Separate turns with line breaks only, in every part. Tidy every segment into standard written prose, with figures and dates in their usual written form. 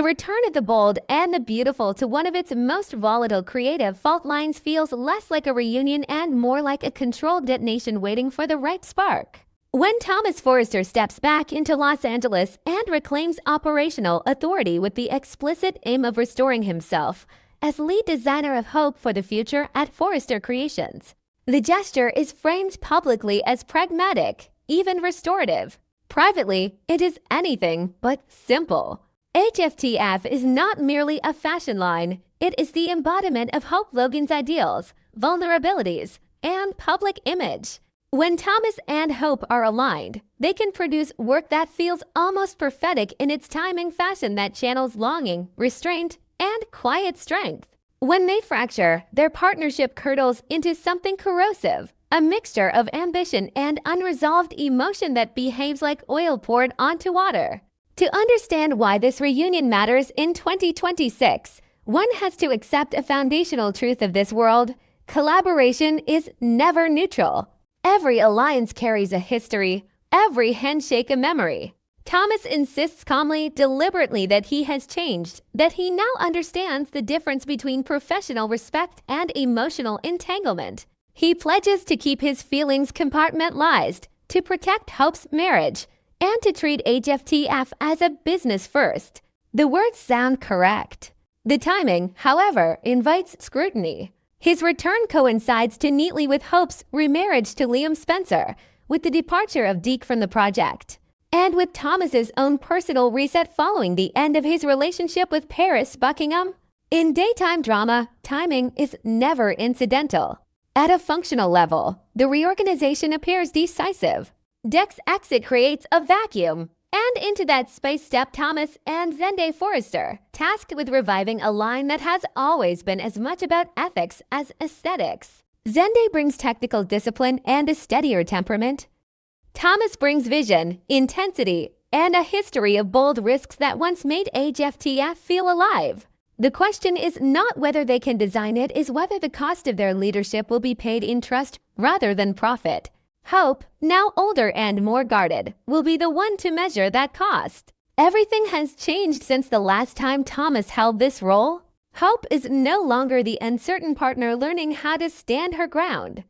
The return of the bold and the beautiful to one of its most volatile creative fault lines feels less like a reunion and more like a controlled detonation waiting for the right spark. When Thomas Forrester steps back into Los Angeles and reclaims operational authority with the explicit aim of restoring himself as lead designer of hope for the future at Forrester Creations, the gesture is framed publicly as pragmatic, even restorative. Privately, it is anything but simple. HFTF is not merely a fashion line, it is the embodiment of Hope Logan's ideals, vulnerabilities, and public image. When Thomas and Hope are aligned, they can produce work that feels almost prophetic in its timing, fashion that channels longing, restraint, and quiet strength. When they fracture, their partnership curdles into something corrosive, a mixture of ambition and unresolved emotion that behaves like oil poured onto water. To understand why this reunion matters in 2026, one has to accept a foundational truth of this world: collaboration is never neutral. Every alliance carries a history, every handshake a memory. Thomas insists calmly, deliberately, that he has changed, that he now understands the difference between professional respect and emotional entanglement. He pledges to keep his feelings compartmentalized, to protect Hope's marriage, and to treat HFTF as a business first. The words sound correct. The timing, however, invites scrutiny. His return coincides too neatly with Hope's remarriage to Liam Spencer, with the departure of Deke from the project, and with Thomas's own personal reset following the end of his relationship with Paris Buckingham. In daytime drama, timing is never incidental. At a functional level, the reorganization appears decisive. Dek's exit creates a vacuum, and into that space step Thomas and Zende Forrester, tasked with reviving a line that has always been as much about ethics as aesthetics. Zende brings technical discipline and a steadier temperament. Thomas brings vision, intensity, and a history of bold risks that once made HFTF feel alive. The question is not whether they can design it, is whether the cost of their leadership will be paid in trust rather than profit. Hope, now older and more guarded, will be the one to measure that cost. Everything has changed since the last time Thomas held this role. Hope is no longer the uncertain partner learning how to stand her ground.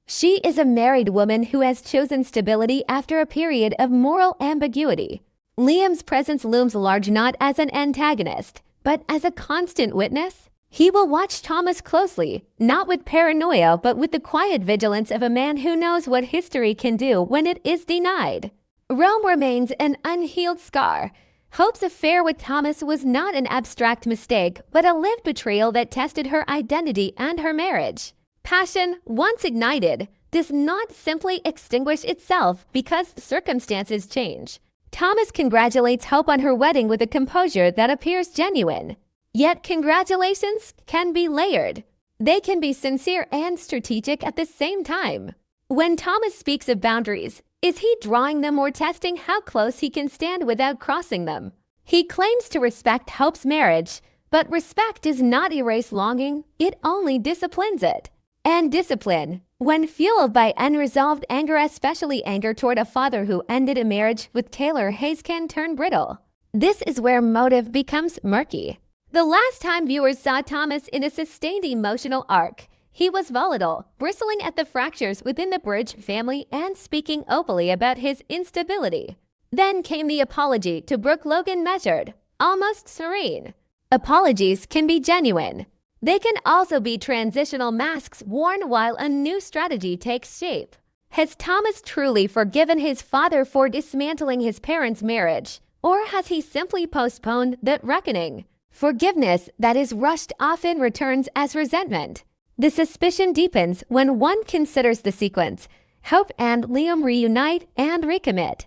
She is a married woman who has chosen stability after a period of moral ambiguity. Liam's presence looms large not as an antagonist, but as a constant witness. He will watch Thomas closely, not with paranoia, but with the quiet vigilance of a man who knows what history can do when it is denied. Rome remains an unhealed scar. Hope's affair with Thomas was not an abstract mistake, but a lived betrayal that tested her identity and her marriage. Passion, once ignited, does not simply extinguish itself because circumstances change. Thomas congratulates Hope on her wedding with a composure that appears genuine. Yet congratulations can be layered. They can be sincere and strategic at the same time. When Thomas speaks of boundaries, is he drawing them or testing how close he can stand without crossing them? He claims to respect Hope's marriage, but respect does not erase longing, it only disciplines it. And discipline, when fueled by unresolved anger, especially anger toward a father who ended a marriage with Taylor Hayes, can turn brittle. This is where motive becomes murky. The last time viewers saw Thomas in a sustained emotional arc, he was volatile, bristling at the fractures within the Bridge family and speaking openly about his instability. Then came the apology to Brooke Logan, measured, almost serene. Apologies can be genuine. They can also be transitional masks worn while a new strategy takes shape. Has Thomas truly forgiven his father for dismantling his parents' marriage, or has he simply postponed that reckoning? Forgiveness that is rushed often returns as resentment. The suspicion deepens when one considers the sequence. Hope and Liam reunite and recommit.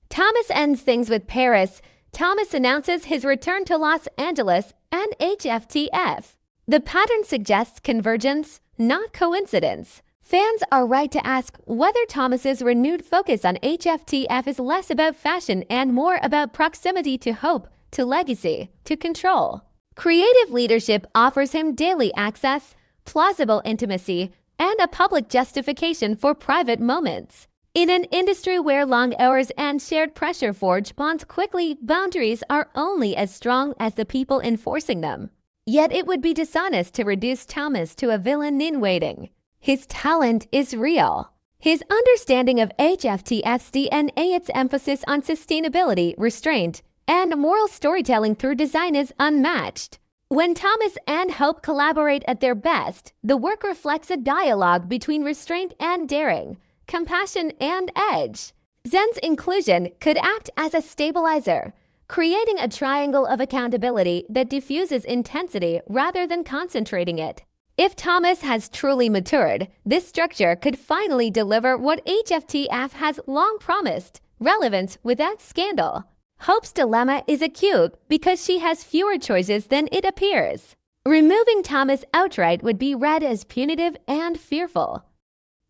Thomas ends things with Paris. Thomas announces his return to Los Angeles and HFTF. The pattern suggests convergence, not coincidence. Fans are right to ask whether Thomas's renewed focus on HFTF is less about fashion and more about proximity to hope, to legacy, to control. Creative leadership offers him daily access, plausible intimacy, and a public justification for private moments. In an industry where long hours and shared pressure forge bonds quickly, boundaries are only as strong as the people enforcing them. Yet it would be dishonest to reduce Thomas to a villain in waiting. His talent is real. His understanding of HFTF's DNA, its emphasis on sustainability, restraint, and moral storytelling through design is unmatched. When Thomas and Hope collaborate at their best, the work reflects a dialogue between restraint and daring, compassion and edge. Zen's inclusion could act as a stabilizer, creating a triangle of accountability that diffuses intensity rather than concentrating it. If Thomas has truly matured, this structure could finally deliver what HFTF has long promised: relevance without scandal. Hope's dilemma is acute because she has fewer choices than it appears. Removing Thomas outright would be read as punitive and fearful.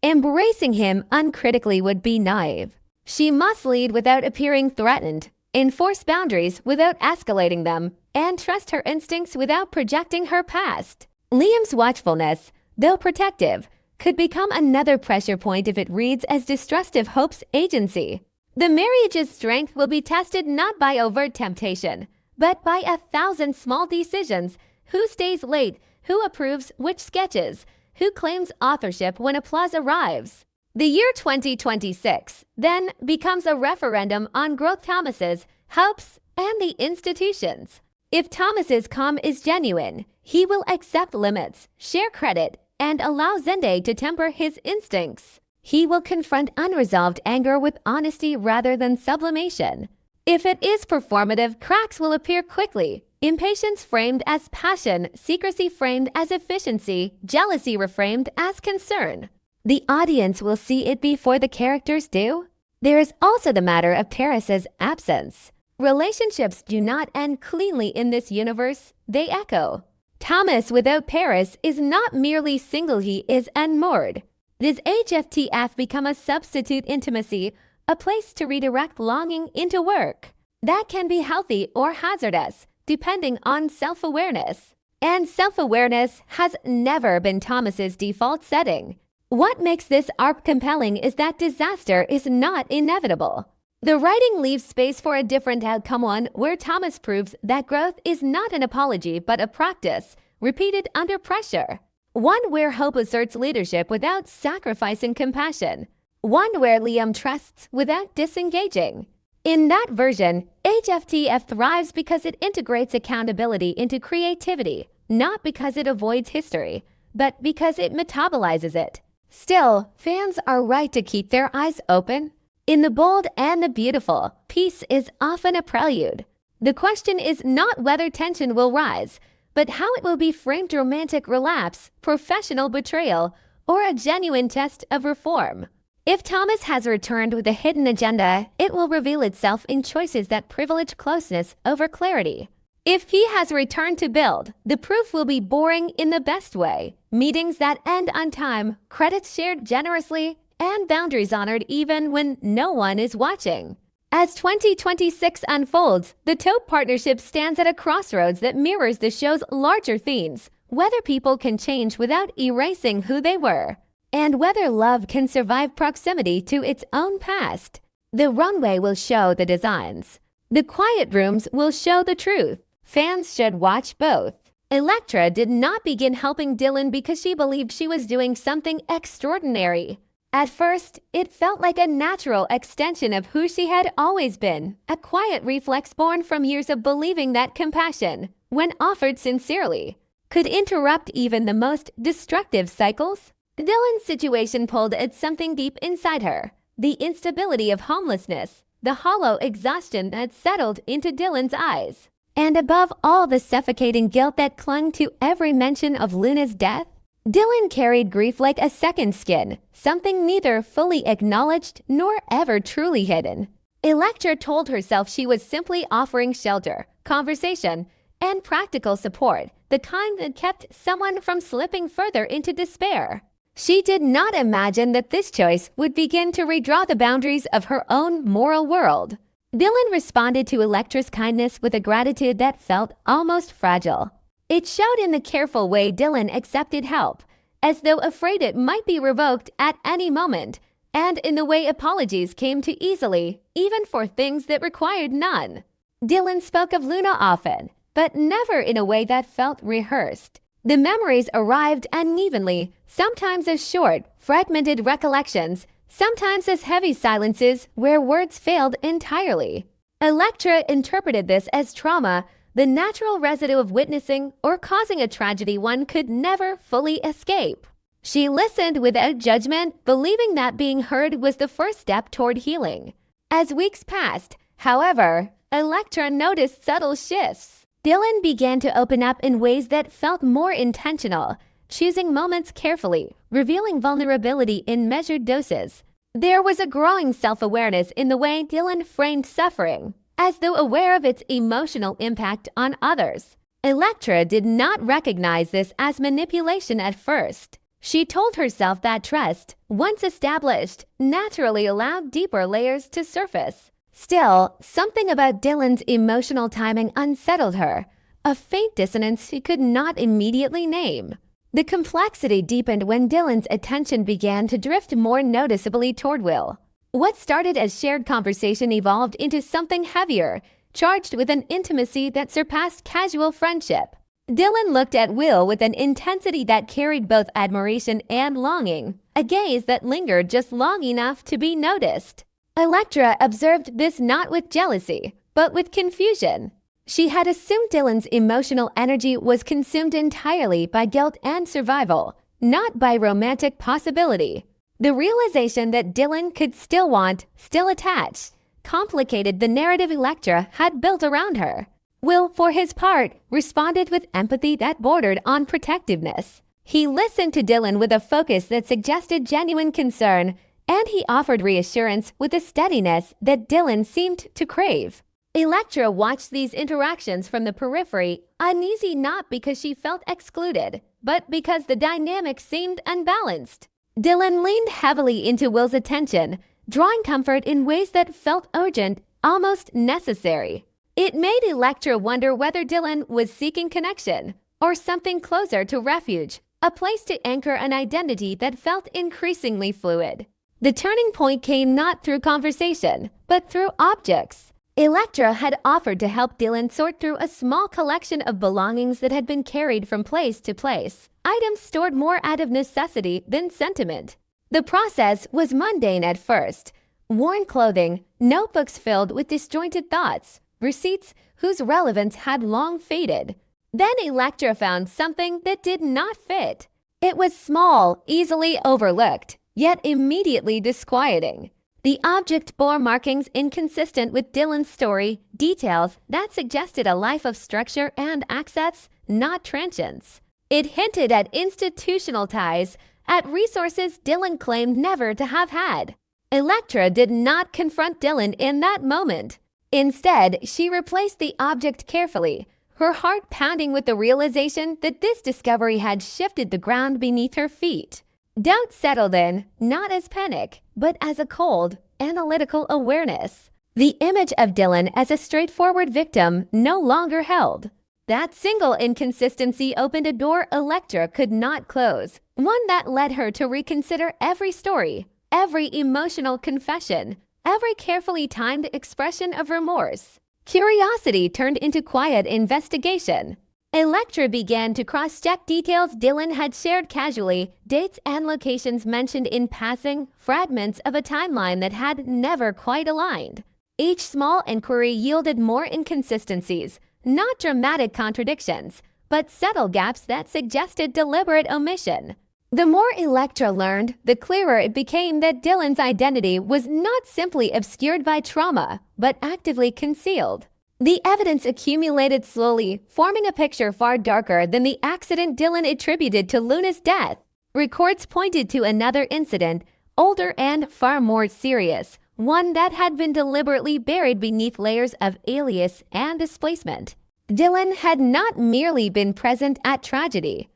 Embracing him uncritically would be naive. She must lead without appearing threatened, enforce boundaries without escalating them, and trust her instincts without projecting her past. Liam's watchfulness, though protective, could become another pressure point if it reads as distrust of Hope's agency. The marriage's strength will be tested not by overt temptation, but by 1,000 small decisions: who stays late, who approves which sketches, who claims authorship when applause arrives. The year 2026 then becomes a referendum on growth Thomas's, Hope's, and the institutions. If Thomas's calm is genuine, he will accept limits, share credit, and allow Zende to temper his instincts. He will confront unresolved anger with honesty rather than sublimation. If it is performative, cracks will appear quickly. Impatience framed as passion, secrecy framed as efficiency, jealousy reframed as concern. The audience will see it before the characters do. There is also the matter of Paris's absence. Relationships do not end cleanly in this universe, they echo. Thomas without Paris is not merely single, he is unmoored. Does HFTF become a substitute intimacy, a place to redirect longing into work? That can be healthy or hazardous, depending on self-awareness. And self-awareness has never been Thomas's default setting. What makes this arc compelling is that disaster is not inevitable. The writing leaves space for a different outcome, one where Thomas proves that growth is not an apology but a practice, repeated under pressure. One where Hope asserts leadership without sacrificing compassion. One where Liam trusts without disengaging. In that version, HFTF thrives because it integrates accountability into creativity, not because it avoids history, but because it metabolizes it. Still, fans are right to keep their eyes open. In the bold and the beautiful, peace is often a prelude. The question is not whether tension will rise, but how it will be framed: romantic relapse, professional betrayal, or a genuine test of reform. If Thomas has returned with a hidden agenda, it will reveal itself in choices that privilege closeness over clarity. If he has returned to build, the proof will be boring in the best way. Meetings that end on time, credits shared generously, and boundaries honored even when no one is watching. As 2026 unfolds, the Taupe partnership stands at a crossroads that mirrors the show's larger themes: whether people can change without erasing who they were, and whether love can survive proximity to its own past. The runway will show the designs. The quiet rooms will show the truth. Fans should watch both. Electra did not begin helping Dylan because she believed she was doing something extraordinary. At first, it felt like a natural extension of who she had always been, a quiet reflex born from years of believing that compassion, when offered sincerely, could interrupt even the most destructive cycles. Dylan's situation pulled at something deep inside her: the instability of homelessness, the hollow exhaustion that settled into Dylan's eyes, and above all, the suffocating guilt that clung to every mention of Luna's death. Dylan carried grief like a second skin, something neither fully acknowledged nor ever truly hidden. Electra told herself she was simply offering shelter, conversation, and practical support, the kind that kept someone from slipping further into despair. She did not imagine that this choice would begin to redraw the boundaries of her own moral world. Dylan responded to Electra's kindness with a gratitude that felt almost fragile. It showed in the careful way Dylan accepted help, as though afraid it might be revoked at any moment, and in the way apologies came too easily, even for things that required none. Dylan spoke of Luna often, but never in a way that felt rehearsed. The memories arrived unevenly, sometimes as short, fragmented recollections, sometimes as heavy silences where words failed entirely. Electra interpreted this as trauma, the natural residue of witnessing or causing a tragedy one could never fully escape. She listened without judgment, believing that being heard was the first step toward healing. As weeks passed, however, Electra noticed subtle shifts. Dylan began to open up in ways that felt more intentional, choosing moments carefully, revealing vulnerability in measured doses. There was a growing self-awareness in the way Dylan framed suffering, as though aware of its emotional impact on others. Electra did not recognize this as manipulation at first. She told herself that trust, once established, naturally allowed deeper layers to surface. Still, something about Dylan's emotional timing unsettled her, a faint dissonance she could not immediately name. The complexity deepened when Dylan's attention began to drift more noticeably toward Will. What started as shared conversation evolved into something heavier, charged with an intimacy that surpassed casual friendship. Dylan looked at Will with an intensity that carried both admiration and longing, a gaze that lingered just long enough to be noticed. Electra observed this not with jealousy, but with confusion. She had assumed Dylan's emotional energy was consumed entirely by guilt and survival, not by romantic possibility. The realization that Dylan could still want, still attach, complicated the narrative Electra had built around her. Will, for his part, responded with empathy that bordered on protectiveness. He listened to Dylan with a focus that suggested genuine concern, and he offered reassurance with a steadiness that Dylan seemed to crave. Electra watched these interactions from the periphery, uneasy not because she felt excluded, but because the dynamic seemed unbalanced. Dylan leaned heavily into Will's attention, drawing comfort in ways that felt urgent, almost necessary. It made Electra wonder whether Dylan was seeking connection, or something closer to refuge, a place to anchor an identity that felt increasingly fluid. The turning point came not through conversation, but through objects. Electra had offered to help Dylan sort through a small collection of belongings that had been carried from place to place, items stored more out of necessity than sentiment. The process was mundane at first. Worn clothing, notebooks filled with disjointed thoughts, receipts whose relevance had long faded. Then Electra found something that did not fit. It was small, easily overlooked, yet immediately disquieting. The object bore markings inconsistent with Dylan's story, details that suggested a life of structure and access, not transience. It hinted at institutional ties, at resources Dylan claimed never to have had. Electra did not confront Dylan in that moment. Instead, she replaced the object carefully, her heart pounding with the realization that this discovery had shifted the ground beneath her feet. Doubt settled in, not as panic, but as a cold, analytical awareness. The image of Dylan as a straightforward victim no longer held. That single inconsistency opened a door Electra could not close, one that led her to reconsider every story, every emotional confession, every carefully timed expression of remorse. Curiosity turned into quiet investigation. Electra began to cross-check details Dylan had shared casually, dates and locations mentioned in passing, fragments of a timeline that had never quite aligned. Each small inquiry yielded more inconsistencies, not dramatic contradictions, but subtle gaps that suggested deliberate omission. The more Electra learned, the clearer it became that Dylan's identity was not simply obscured by trauma, but actively concealed. The evidence accumulated slowly, forming a picture far darker than the accident Dylan attributed to Luna's death. Records pointed to another incident, older and far more serious, one that had been deliberately buried beneath layers of alias and displacement. Dylan had not merely been present at tragedy.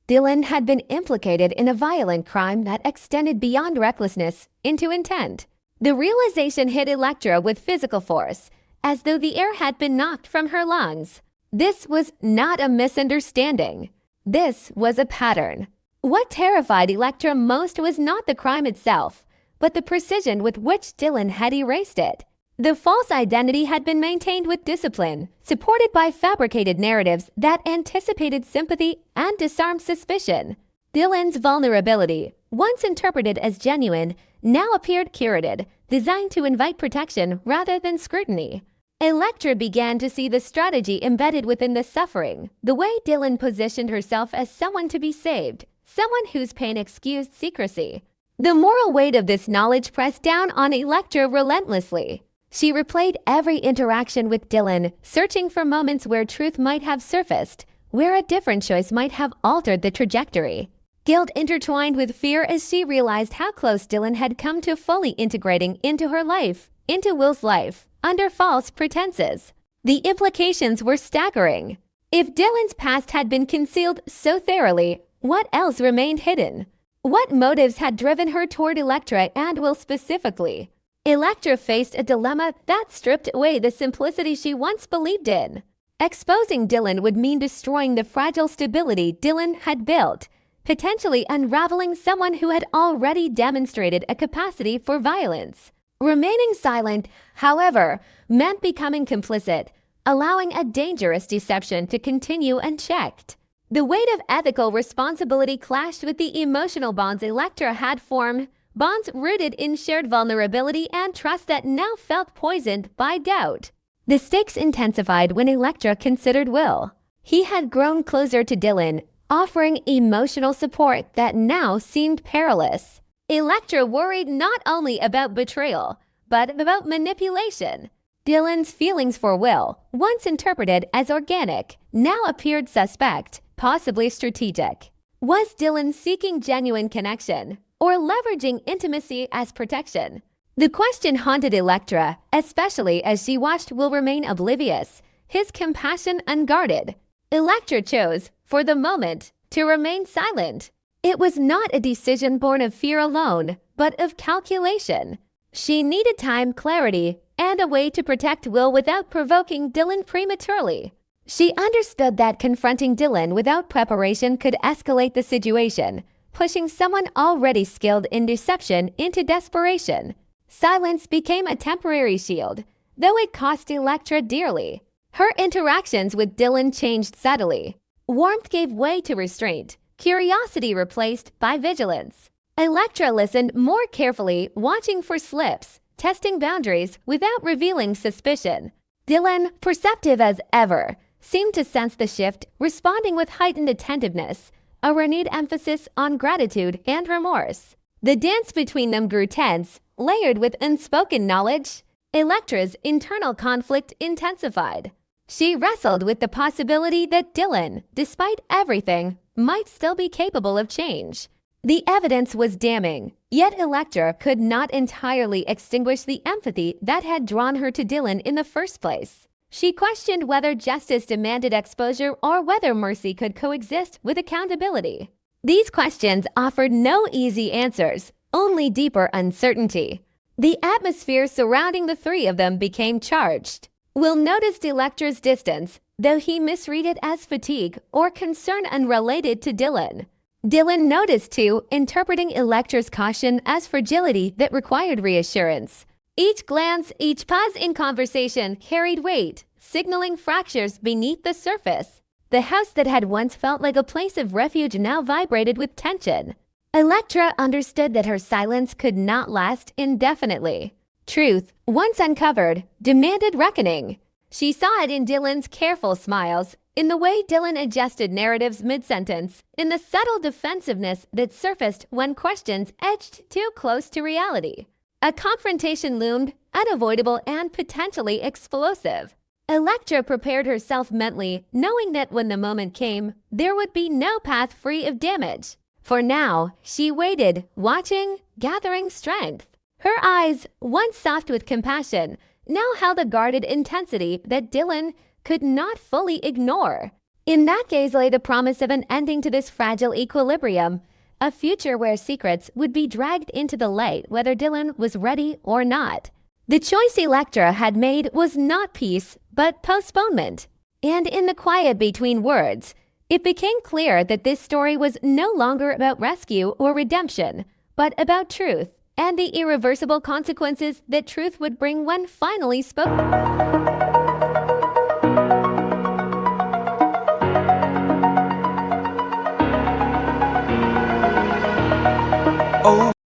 Dylan had been implicated in a violent crime that extended beyond recklessness into intent. The realization hit Electra with physical force, as though the air had been knocked from her lungs. This was not a misunderstanding. This was a pattern. What terrified Electra most was not the crime itself, but the precision with which Dylan had erased it. The false identity had been maintained with discipline, supported by fabricated narratives that anticipated sympathy and disarmed suspicion. Dylan's vulnerability, once interpreted as genuine, now appeared curated, designed to invite protection rather than scrutiny. Electra began to see the strategy embedded within the suffering, the way Dylan positioned herself as someone to be saved, someone whose pain excused secrecy. The moral weight of this knowledge pressed down on Electra relentlessly. She replayed every interaction with Dylan, searching for moments where truth might have surfaced, where a different choice might have altered the trajectory. Guilt intertwined with fear as she realized how close Dylan had come to fully integrating into her life, into Will's life, under false pretenses. The implications were staggering. If Dylan's past had been concealed so thoroughly, what else remained hidden? What motives had driven her toward Electra and Will specifically? Electra faced a dilemma that stripped away the simplicity she once believed in. Exposing Dylan would mean destroying the fragile stability Dylan had built, potentially unraveling someone who had already demonstrated a capacity for violence. Remaining silent, however, meant becoming complicit, allowing a dangerous deception to continue unchecked. The weight of ethical responsibility clashed with the emotional bonds Electra had formed, bonds rooted in shared vulnerability and trust that now felt poisoned by doubt. The stakes intensified when Electra considered Will. He had grown closer to Dylan, offering emotional support that now seemed perilous. Electra worried not only about betrayal, but about manipulation. Dylan's feelings for Will, once interpreted as organic, now appeared suspect, possibly strategic. Was Dylan seeking genuine connection, or leveraging intimacy as protection? The question haunted Electra, especially as she watched Will remain oblivious, his compassion unguarded. Electra chose, for the moment, to remain silent. It was not a decision born of fear alone, but of calculation. She needed time, clarity, and a way to protect Will without provoking Dylan prematurely. She understood that confronting Dylan without preparation could escalate the situation, pushing someone already skilled in deception into desperation. Silence became a temporary shield, though it cost Electra dearly. Her interactions with Dylan changed subtly. Warmth gave way to restraint, curiosity replaced by vigilance. Electra listened more carefully, watching for slips, testing boundaries without revealing suspicion. Dylan, perceptive as ever, seemed to sense the shift, responding with heightened attentiveness, a renewed emphasis on gratitude and remorse. The dance between them grew tense, layered with unspoken knowledge. Electra's internal conflict intensified. She wrestled with the possibility that Dylan, despite everything, might still be capable of change. The evidence was damning, yet Electra could not entirely extinguish the empathy that had drawn her to Dylan in the first place. She questioned whether justice demanded exposure or whether mercy could coexist with accountability. These questions offered no easy answers, only deeper uncertainty. The atmosphere surrounding the three of them became charged. Will noticed Electra's distance, though he misread it as fatigue or concern unrelated to Dylan. Dylan noticed too, interpreting Electra's caution as fragility that required reassurance. Each glance, each pause in conversation carried weight, signaling fractures beneath the surface. The house that had once felt like a place of refuge now vibrated with tension. Electra understood that her silence could not last indefinitely. Truth, once uncovered, demanded reckoning. She saw it in Dylan's careful smiles, in the way Dylan adjusted narratives mid-sentence, in the subtle defensiveness that surfaced when questions edged too close to reality. A confrontation loomed, unavoidable and potentially explosive. Electra prepared herself mentally, knowing that when the moment came, there would be no path free of damage. For now, she waited, watching, gathering strength. Her eyes, once soft with compassion, now held a guarded intensity that Dylan could not fully ignore. In that gaze lay the promise of an ending to this fragile equilibrium, a future where secrets would be dragged into the light whether Dylan was ready or not. The choice Electra had made was not peace, but postponement. And in the quiet between words, it became clear that this story was no longer about rescue or redemption, but about truth. and the irreversible consequences that truth would bring when finally spoken.